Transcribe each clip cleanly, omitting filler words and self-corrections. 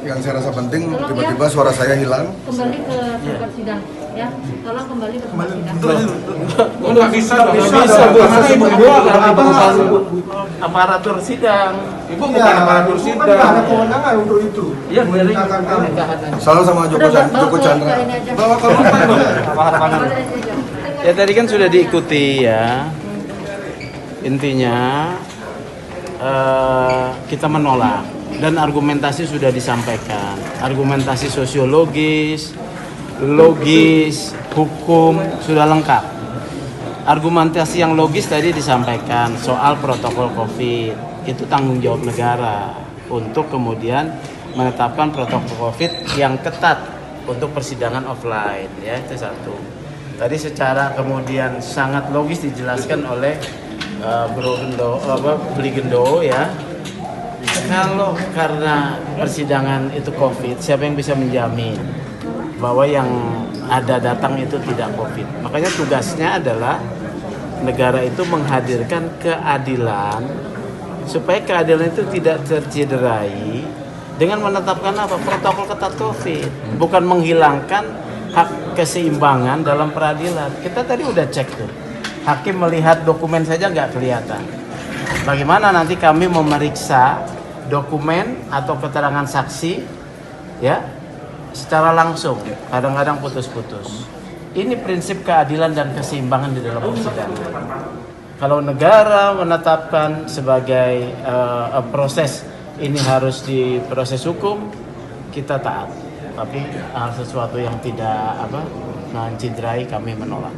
yang saya rasa penting, tiba-tiba suara saya hilang. Kembali ke tempat sidang, ya. Tolong kembali ke tempat sidang. Nggak bisa, Bu. Karena Ibu aparatur sidang. Ibu bukan aparatur sidang. Ada kewenangan untuk itu. Iya, dari Selalu sama Joko Chandra. bawa ke Ya tadi kan sudah diikuti ya. Intinya kita menolak dan argumentasi sudah disampaikan. Argumentasi sosiologis, logis, hukum sudah lengkap. Argumentasi yang logis tadi disampaikan soal protokol COVID. Itu tanggung jawab negara untuk kemudian menetapkan protokol COVID yang ketat untuk persidangan offline, ya itu satu. Tadi secara kemudian sangat logis dijelaskan oleh Beli Gendo ya. Kalau karena persidangan itu COVID, siapa yang bisa menjamin bahwa yang ada datang itu tidak COVID? Makanya tugasnya adalah negara itu menghadirkan keadilan supaya keadilan itu tidak tercederai dengan menetapkan apa? Protokol ketat COVID, bukan menghilangkan hak keseimbangan dalam peradilan. Kita tadi udah cek tuh. Hakim melihat dokumen saja nggak kelihatan. Bagaimana nanti kami memeriksa dokumen atau keterangan saksi, ya, secara langsung. Kadang-kadang putus-putus. Ini prinsip keadilan dan keseimbangan di dalam persidangan. Kalau negara menetapkan sebagai proses ini harus diproses hukum, kita taat. Tapi hal sesuatu yang tidak mencederai kami menolak.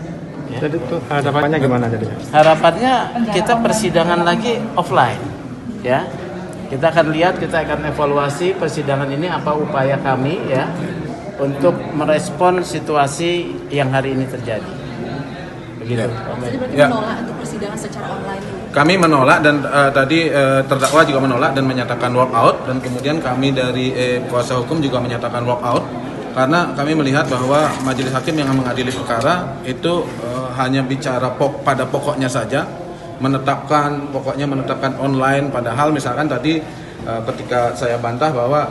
Ya. Jadi itu harapannya gimana jadinya? Harapannya kita persidangan lagi offline, ya. Kita akan lihat, kita akan evaluasi persidangan ini apa upaya kami ya untuk merespon situasi yang hari ini terjadi. Begitu. Jadi berarti Ya. menolak untuk persidangan secara online ini. Kami menolak dan tadi terdakwa juga menolak dan menyatakan walk out, dan kemudian kami dari kuasa hukum juga menyatakan walk out karena kami melihat bahwa majelis hakim yang mengadili perkara itu hanya bicara pada pokoknya saja, menetapkan online, padahal misalkan tadi ketika saya bantah bahwa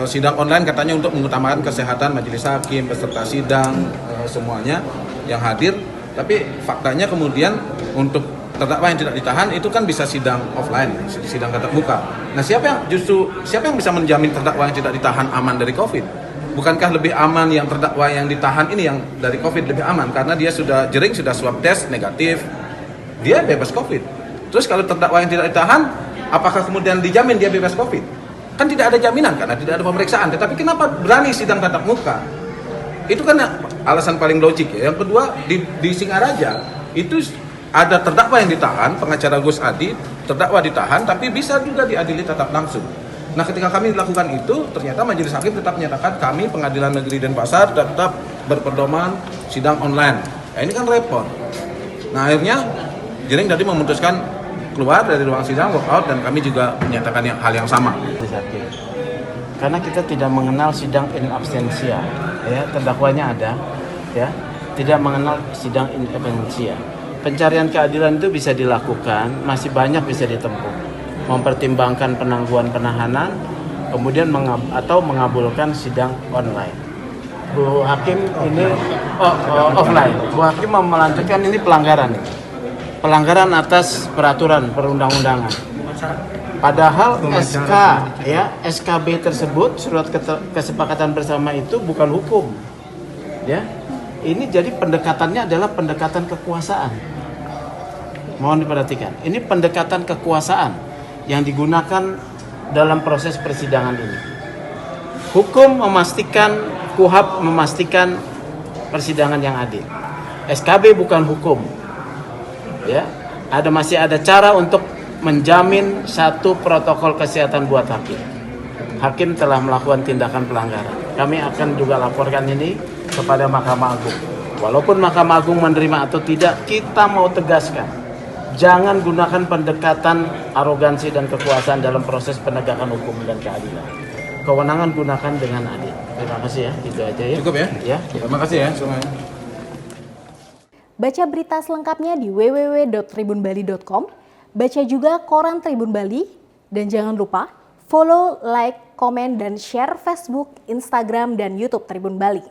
sidang online katanya untuk mengutamakan kesehatan majelis hakim beserta sidang semuanya yang hadir, tapi faktanya kemudian untuk terdakwa yang tidak ditahan itu kan bisa sidang offline, sidang tatap muka. Nah, siapa yang bisa menjamin terdakwa yang tidak ditahan aman dari COVID? Bukankah lebih aman yang terdakwa yang ditahan ini yang dari COVID lebih aman karena dia sudah jering, sudah swab test negatif, dia bebas COVID. Terus kalau terdakwa yang tidak ditahan, apakah kemudian dijamin dia bebas COVID? Kan tidak ada jaminan karena tidak ada pemeriksaan. Tetapi kenapa berani sidang tatap muka? Itu kan alasan paling logik ya. Yang kedua, di Singaraja itu ada terdakwa yang ditahan, pengacara Gus Adi, terdakwa ditahan, tapi bisa juga diadili tatap langsung. Nah, ketika kami lakukan itu, ternyata majelis hakim tetap menyatakan kami Pengadilan Negeri Denpasar tetap berpedoman sidang online. Nah, ini kan repot. Nah, akhirnya Jering tadi memutuskan keluar dari ruang sidang, walk out, dan kami juga menyatakan hal yang sama. Karena kita tidak mengenal sidang in absentia, ya, terdakwanya ada, ya, tidak mengenal sidang in absentia. Pencarian keadilan itu bisa dilakukan, masih banyak bisa ditempuh. Mempertimbangkan penangguhan penahanan, kemudian mengabulkan sidang online. Bu Hakim ini offline. Bu Hakim mau melanjutkan ini pelanggaran atas peraturan perundang-undangan. Padahal SKB tersebut, surat kesepakatan bersama itu bukan hukum, ya. Ini jadi pendekatannya adalah pendekatan kekuasaan. Mohon diperhatikan. Ini pendekatan kekuasaan yang digunakan dalam proses persidangan ini. Hukum memastikan, KUHAP memastikan persidangan yang adil. SKB bukan hukum. Ya, masih ada cara untuk menjamin satu protokol kesehatan buat hakim. Hakim telah melakukan tindakan pelanggaran. Kami akan juga laporkan ini kepada Mahkamah Agung. Walaupun Mahkamah Agung menerima atau tidak, kita mau tegaskan. Jangan gunakan pendekatan arogansi dan kekuasaan dalam proses penegakan hukum dan keadilan. Kewenangan gunakan dengan adil. Terima kasih ya, itu aja ya. Cukup ya? Ya. Terima kasih ya semuanya. Baca berita selengkapnya di www.tribunbali.com. Baca juga koran Tribun Bali. Dan jangan lupa Follow, like, komen, dan share Facebook, Instagram, dan YouTube Tribun Bali.